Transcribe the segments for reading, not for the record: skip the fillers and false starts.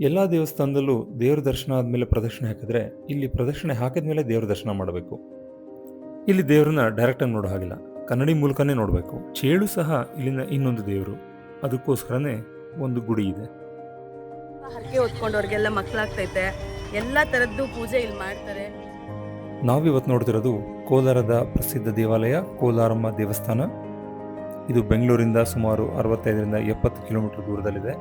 ಎಲ್ಲ ದೇವಸ್ಥಾನದಲ್ಲೂ ದೇವ್ರ ದರ್ಶನ ಆದಮೇಲೆ ಪ್ರದಕ್ಷಿಣೆ ಹಾಕಿದ್ರೆ ಇಲ್ಲಿ ಪ್ರದಕ್ಷಿಣೆ ಹಾಕಿದ ಮೇಲೆ ದೇವ್ರ ದರ್ಶನ ಮಾಡಬೇಕು. ಇಲ್ಲಿ ದೇವ್ರನ್ನ ಡೈರೆಕ್ಟಾಗಿ ನೋಡೋ ಹಾಗಿಲ್ಲ, ಕನ್ನಡಿ ಮೂಲಕನೇ ನೋಡಬೇಕು. ಚೇಳು ಸಹ ಇಲ್ಲಿನ ಇನ್ನೊಂದು ದೇವರು, ಅದಕ್ಕೋಸ್ಕರನೇ ಒಂದು ಗುಡಿ ಇದೆ. ಹರಕೆ ಹೊತ್ಕೊಂಡವ್ರಿಗೆಲ್ಲ ಮಕ್ಕಳಾಗ್ತೈತೆ, ಎಲ್ಲ ಥರದ್ದು ಪೂಜೆ ಇಲ್ಲಿ ಮಾಡ್ತಾರೆ. ನಾವಿವತ್ತು ನೋಡ್ತಿರೋದು ಕೋಲಾರದ ಪ್ರಸಿದ್ಧ ದೇವಾಲಯ ಕೋಲಾರಮ್ಮ ದೇವಸ್ಥಾನ. ಇದು ಬೆಂಗಳೂರಿಂದ ಸುಮಾರು 65-70 ಕಿಲೋಮೀಟರ್ ದೂರದಲ್ಲಿದೆ.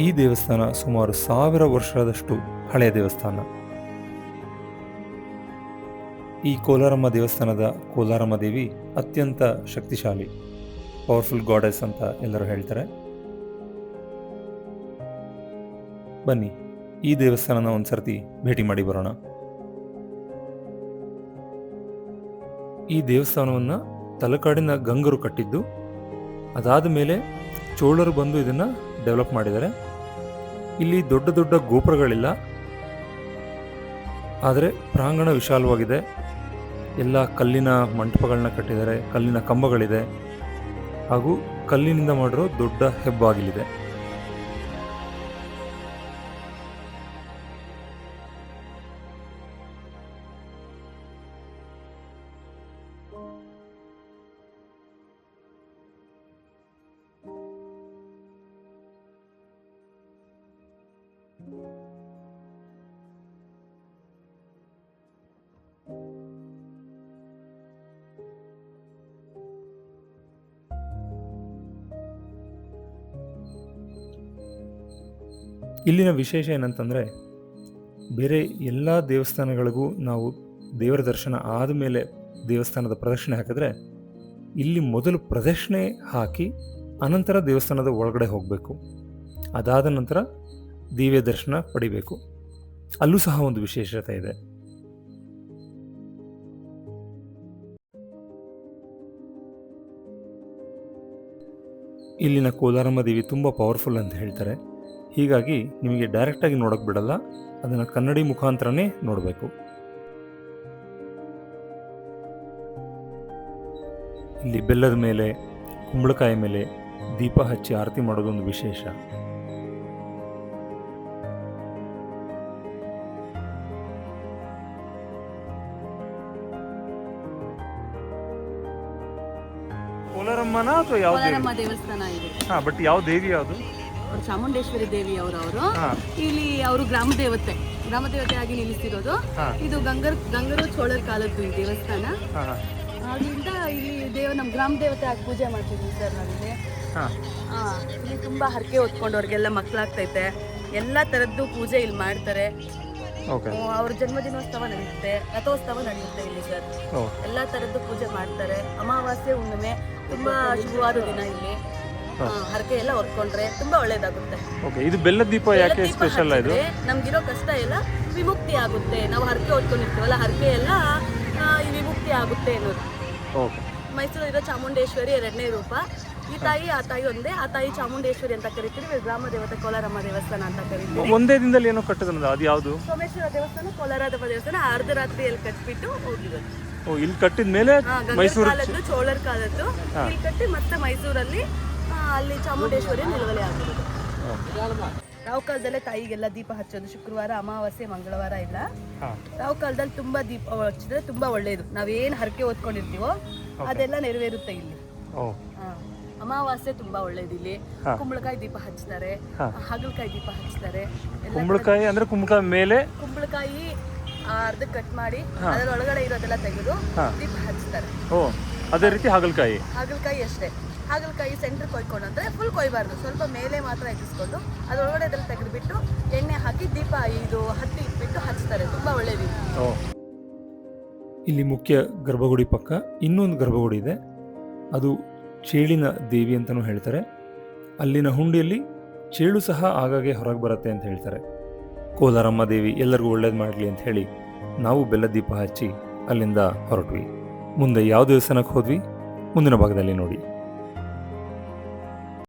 ಈ ದೇವಸ್ಥಾನ ಸುಮಾರು 1000 ವರ್ಷದಷ್ಟು ಹಳೆಯ ದೇವಸ್ಥಾನ. ಈ ಕೋಲಾರಮ್ಮ ದೇವಸ್ಥಾನದ ಕೋಲಾರಮ್ಮ ದೇವಿ ಅತ್ಯಂತ ಶಕ್ತಿಶಾಲಿ, ಪವರ್ಫುಲ್ ಗಾಡೆಸ್ ಅಂತ ಎಲ್ಲರೂ ಹೇಳ್ತಾರೆ. ಬನ್ನಿ ಈ ದೇವಸ್ಥಾನನ ಒಂದ್ಸರ್ತಿ ಭೇಟಿ ಮಾಡಿ ಬರೋಣ. ಈ ದೇವಸ್ಥಾನವನ್ನು ತಲಕಾಡಿನ ಗಂಗರು ಕಟ್ಟಿದ್ದು, ಅದಾದ ಮೇಲೆ ಚೋಳರು ಬಂದು ಇದನ್ನು ಡೆವಲಪ್ ಮಾಡಿದ್ದಾರೆ. ಇಲ್ಲಿ ದೊಡ್ಡ ದೊಡ್ಡ ಗೋಪುರಗಳಿಲ್ಲ, ಆದರೆ ಪ್ರಾಂಗಣ ವಿಶಾಲವಾಗಿದೆ. ಎಲ್ಲ ಕಲ್ಲಿನ ಮಂಟಪಗಳನ್ನ ಕಟ್ಟಿದ್ದಾರೆ, ಕಲ್ಲಿನ ಕಂಬಗಳಿದೆ, ಹಾಗೂ ಕಲ್ಲಿನಿಂದ ಮಾಡಿರೋ ದೊಡ್ಡ ಹೆಬ್ಬಾಗಿಲಿದೆ. ಇಲ್ಲಿನ ವಿಶೇಷ ಏನಂತಂದರೆ, ಬೇರೆ ಎಲ್ಲ ದೇವಸ್ಥಾನಗಳಿಗೂ ನಾವು ದೇವರ ದರ್ಶನ ಆದಮೇಲೆ ದೇವಸ್ಥಾನದ ಪ್ರದಕ್ಷಿಣೆ ಹಾಕಿದ್ರೆ, ಇಲ್ಲಿ ಮೊದಲು ಪ್ರದಕ್ಷಿಣೆ ಹಾಕಿ ಅನಂತರ ದೇವಸ್ಥಾನದ ಒಳಗಡೆ ಹೋಗಬೇಕು. ಅದಾದ ನಂತರ ದಿವ್ಯ ದರ್ಶನ ಪಡಿಬೇಕು. ಅಲ್ಲೂ ಸಹ ಒಂದು ವಿಶೇಷತೆ ಇದೆ. ಇಲ್ಲಿನ ಕೋಲಾರಮ್ಮ ದೇವಿ ತುಂಬ ಪವರ್ಫುಲ್ ಅಂತ ಹೇಳ್ತಾರೆ. ಹೀಗಾಗಿ ನಿಮಗೆ ಡೈರೆಕ್ಟಾಗಿ ನೋಡೋಕೆ ಬಿಡಲ್ಲ, ಅದನ್ನು ಕನ್ನಡಿ ಮುಖಾಂತರನೇ ನೋಡಬೇಕು. ಇಲ್ಲಿ ಬೆಲ್ಲದ ಮೇಲೆ, ಕುಂಬಳಕಾಯಿ ಮೇಲೆ ದೀಪ ಹಚ್ಚಿ ಆರತಿ ಮಾಡೋದೊಂದು ವಿಶೇಷ. ಕೋಲಾರಮ್ಮನ ಅಥವಾ ಯಾವ ಕೋಲಾರಮ್ಮ ದೇವಸ್ಥಾನ ಇದೆ. ಬಟ್ ಯಾವ ದೇವಿ ಯಾವುದು? ಚಾಮುಂಡೇಶ್ವರಿ ದೇವಿ ಅವರು ಇಲ್ಲಿ ಅವರು ಗ್ರಾಮ ದೇವತೆ ಆಗಿ ನಿಲ್ಲಿಸಿರೋದು. ಇದು ಗಂಗರು ಚೋಳರ ಕಾಲದ್ದು ಈ ದೇವಸ್ಥಾನ. ಆಗಿಂದ ಇಲ್ಲಿ ನಮ್ಮ ಗ್ರಾಮ ದೇವತೆ ಆಗಿ ಪೂಜೆ ಮಾಡ್ತಿದ್ವಿ ಸರ್ ನಾವಿಲ್ಲಿ. ಇಲ್ಲಿ ತುಂಬಾ ಹರಕೆ ಹೊತ್ಕೊಂಡವ್ರಿಗೆಲ್ಲ ಮಕ್ಕಳಾಗ್ತೈತೆ, ಎಲ್ಲ ತರದ್ದು ಪೂಜೆ ಇಲ್ಲಿ ಮಾಡ್ತಾರೆ. ಅವ್ರ ಜನ್ಮದಿನೋತ್ಸವ ನಡೆಯುತ್ತೆ, ರಥೋತ್ಸವ ನಡೆಯುತ್ತೆ ಇಲ್ಲಿ ಸರ್. ಎಲ್ಲಾ ತರದ್ದು ಪೂಜೆ ಮಾಡ್ತಾರೆ. ಅಮಾವಾಸ್ಯೆ ಹುಣ್ಣಿಮೆ ತುಂಬಾ ಶುಭವಾದ ದಿನ. ಇಲ್ಲಿ ಹರಕೆ ಎಲ್ಲ ಹೊರ್ಕೊಂಡ್ರೆ ತುಂಬಾ ಒಳ್ಳೇದಾಗುತ್ತೆ. ಇದು ಬೆಲ್ಲದ ದೀಪ ಯಾಕೆ ಸ್ಪೆಷಲ್? ಇದು ನಮ್ಗಿರೋ ಕಷ್ಟ ಎಲ್ಲ ವಿಮುಕ್ತಿ ಆಗುತ್ತೆ. ನಾವು ಹರಕೆ ಹೊತ್ಕೊಂಡಿರ್ತೀವಲ್ಲ, ಹರಕೆ ಎಲ್ಲ ವಿಮುಕ್ತಿ ಆಗುತ್ತೆ ಅನ್ನೋದು. ಮೈಸೂರಿರೋ ಚಾಮುಂಡೇಶ್ವರಿ 2ನೇ ರೂಪ. ಈ ತಾಯಿ ಆ ತಾಯಿ ಒಂದೇ. ಆ ತಾಯಿ ಚಾಮುಂಡೇಶ್ವರಿ ಅಂತ ಕರಿತೀವಿ, ಗ್ರಾಮ ದೇವತೆ ಕೋಲಾರಮ್ಮ ದೇವಸ್ಥಾನ ಅಂತ ಕರಿತೀವಿ. ಒಂದೇ ದಿನದಲ್ಲಿ ಏನೋ ಕಟ್ಟಿದ್ರಲ್ಲ, ಅದು ಯಾವುದು? ಸೋಮೇಶ್ವರ ದೇವಸ್ಥಾನ, ಕೋಲಾರಮ್ಮ ದೇವಸ್ಥಾನ ಅರ್ಧರಾತ್ರಿಯಲ್ಲಿ ಕಟ್ಬಿಟ್ಟು ಹೋಗಿರೋದು. ಇಲ್ಲಿ ಕಟ್ಟಿದ ಮೇಲೆ ಮೈಸೂರು ಕಾಲದ್ದು, ಚೋಳರ ಕಾಲದ್ದು. ಇಲ್ಲಿ ಕಟ್ಟಿ ಮತ್ತೆ ಮೈಸೂರಲ್ಲಿ ಅಲ್ಲಿ ಚಾಮುಂಡೇಶ್ವರಿ ನಿಲುವಳಿ ಆಗಿರೋದು. ರಾವ್ ಕಾಲದಲ್ಲೇ ತಾಯಿಗೆಲ್ಲ ದೀಪ ಹಚ್ಚೋದು, ಶುಕ್ರವಾರ, ಅಮಾವಾಸ್ಯೆ, ಮಂಗಳವಾರ ಇಲ್ಲ. ರಾವ್ ಕಾಲದಲ್ಲಿ ತುಂಬಾ ದೀಪ ಹಚ್ಚಿದ್ರೆ ತುಂಬಾ ಒಳ್ಳೇದು. ನಾವೇನ್ ಹರಕೆ ಹೊತ್ಕೊಂಡಿರ್ತೀವೋ ಅದೆಲ್ಲ ನೆರವೇರುತ್ತೆ ಇಲ್ಲಿ. ಅಮಾವಾಸ್ಯೆ ತುಂಬಾ ಒಳ್ಳೇದು. ಇಲ್ಲಿ ಕುಂಬಳಕಾಯಿ ದೀಪ ಹಚ್ತಾರೆ, ಹಾಗಲಕಾಯಿ ದೀಪ ಹಚ್ತಾರೆ. ಕುಂಬಳಕಾಯಿ ಅಂದ್ರೆ ಕುಂಬಳಕಾಯಿ ಮೇಲೆ ಕುಂಬಳಕಾಯಿ ಅರ್ಧ ಕಟ್ ಮಾಡಿ ಅದರೊಳಗಡೆ ಇರೋದೆಲ್ಲ ತೆಗೆದು ದೀಪ ಹಚ್ತಾರೆ. ಅದೇ ರೀತಿ ಹಾಗಲಕಾಯಿ ಅಷ್ಟೇ. ಹಾಗಲಕಾಯಿ ಸೆಂಟ್ರ್ ಕೊಯ್ಕೊಂಡು ಅಂದ್ರೆ ಫುಲ್ ಕೊಯ್ಬಾರ್ದು, ಸ್ವಲ್ಪ ಮೇಲೆ ಮಾತ್ರ ಎತ್ತಿಸ್ಕೊಂಡು ಅದರೊಳಗಡೆ ಅದೆಲ್ಲ ತೆಗೆದುಬಿಟ್ಟು ಎಣ್ಣೆ ಹಾಕಿ ದೀಪ ಹತ್ತಿ ಇಟ್ಬಿಟ್ಟು ಹಚ್ತಾರೆ. ತುಂಬಾ ಒಳ್ಳೇದು. ಇಲ್ಲಿ ಮುಖ್ಯ ಗರ್ಭಗುಡಿ ಪಕ್ಕ ಇನ್ನೊಂದು ಗರ್ಭಗುಡಿ ಇದೆ, ಅದು ಚೇಳಿನ ದೇವಿ ಅಂತಲೂ ಹೇಳ್ತಾರೆ. ಅಲ್ಲಿನ ಹುಂಡಿಯಲ್ಲಿ ಚೇಳು ಸಹ ಆಗಾಗ್ಗೆ ಹೊರಗೆ ಬರುತ್ತೆ ಅಂತ ಹೇಳ್ತಾರೆ. ಕೋಲಾರಮ್ಮ ದೇವಿ ಎಲ್ಲರಿಗೂ ಒಳ್ಳೇದು ಮಾಡಲಿ ಅಂತ ಹೇಳಿ ನಾವು ಬೆಲ್ಲ ದೀಪ ಹಚ್ಚಿ ಅಲ್ಲಿಂದ ಹೊರಟ್ವಿ. ಮುಂದೆ ಯಾವ ದೇವಸ್ಥಾನಕ್ಕೆ ಹೋದ್ವಿ ಮುಂದಿನ ಭಾಗದಲ್ಲಿ ನೋಡಿ.